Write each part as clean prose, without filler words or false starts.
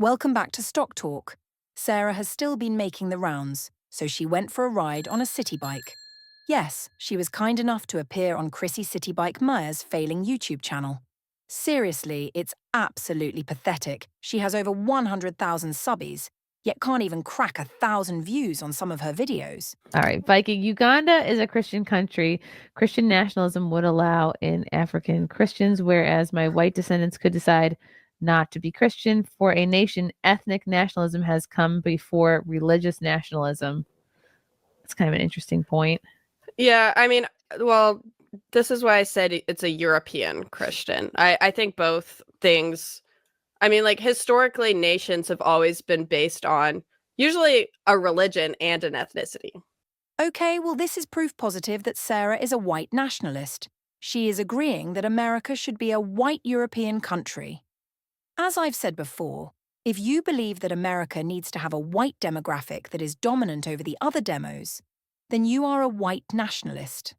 Welcome back to Stock Talk. Sarah has still been making the rounds, so she went for a ride on a city bike. Yes, she was kind enough to appear on Chrissy City Bike Meyer's failing YouTube channel. Seriously, it's absolutely pathetic. She has over 100,000 subbies, yet can't even crack 1,000 views on some of her videos. All right, Viking. Uganda is a Christian country. Christian nationalism would allow in African Christians, whereas my white descendants could decide not to be Christian. For a nation, ethnic nationalism has come before religious nationalism. It's kind of an interesting point. Yeah, I mean, well, this is why I said it's a European Christian. I think both things, I mean, like, historically, nations have always been based on usually a religion and an ethnicity. Okay, well, this is proof positive that Sarah is a white nationalist. She is agreeing that America should be a white European country. As I've said before, if you believe that America needs to have a white demographic that is dominant over the other demos, then you are a white nationalist.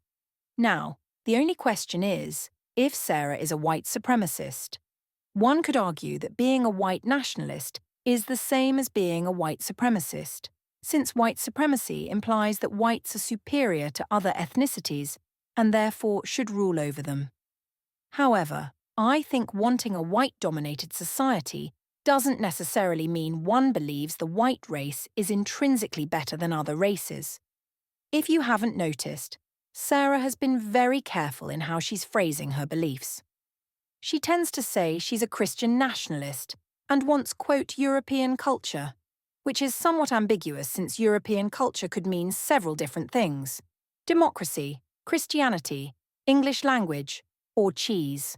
Now, the only question is, if Sarah is a white supremacist. One could argue that being a white nationalist is the same as being a white supremacist, since white supremacy implies that whites are superior to other ethnicities and therefore should rule over them. However, I think wanting a white-dominated society doesn't necessarily mean one believes the white race is intrinsically better than other races. If you haven't noticed, Sarah has been very careful in how she's phrasing her beliefs. She tends to say she's a Christian nationalist and wants, quote, European culture, which is somewhat ambiguous since European culture could mean several different things: democracy, Christianity, English language, or cheese.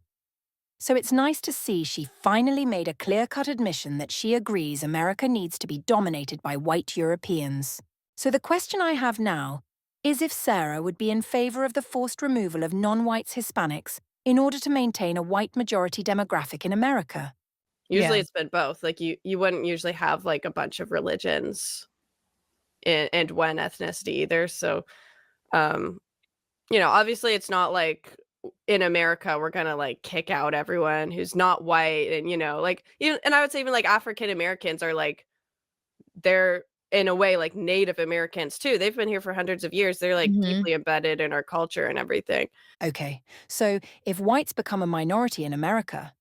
So it's nice to see she finally made a clear-cut admission that she agrees America needs to be dominated by white Europeans. So the question I have now is if Sarah would be in favor of the forced removal of non-whites Hispanics in order to maintain a white majority demographic in America. Usually it's been both. Like, you wouldn't usually have like a bunch of religions and one ethnicity either. So, obviously it's not like in America we're gonna like kick out everyone who's not white, and like, even, and I would say even like African Americans are like, they're in a way like Native Americans too. They've been here for hundreds of years. They're like deeply embedded in our culture and everything. Okay, so if whites become a minority in America,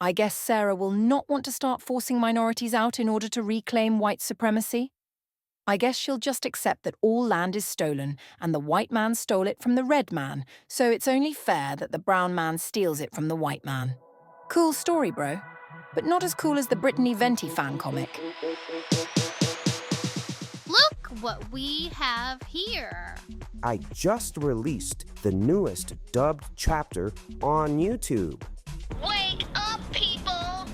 I guess Sarah will not want to start forcing minorities out in order to reclaim white supremacy? I guess she'll just accept that all land is stolen and the white man stole it from the red man, so it's only fair that the brown man steals it from the white man. Cool story, bro. But not as cool as the Brittany Venti Fan-Comic. Look what we have here. I just released the newest dubbed chapter on YouTube. Wake up, people!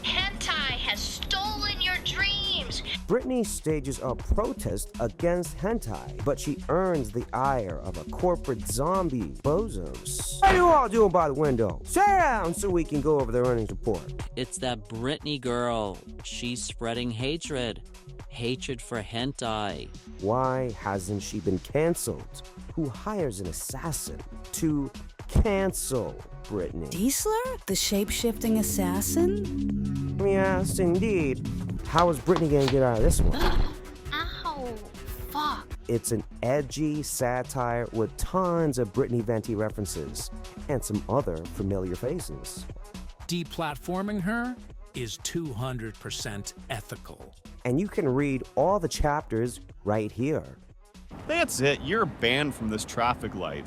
Hentai has stolen your dreams. Brittany stages a protest against hentai, but she earns the ire of a corporate zombie bozos. What are you all doing by the window? Sit down so we can go over the earnings report. It's that Brittany girl. She's spreading hatred. Hatred for hentai. Why hasn't she been canceled? Who hires an assassin to cancel Brittany? Diesler? The shape-shifting assassin? Yes, indeed. How is Brittany gonna get out of this one? Ow, fuck. It's an edgy satire with tons of Brittany Venti references and some other familiar faces. Deplatforming her is 200% ethical. And you can read all the chapters right here. That's it, you're banned from this traffic light.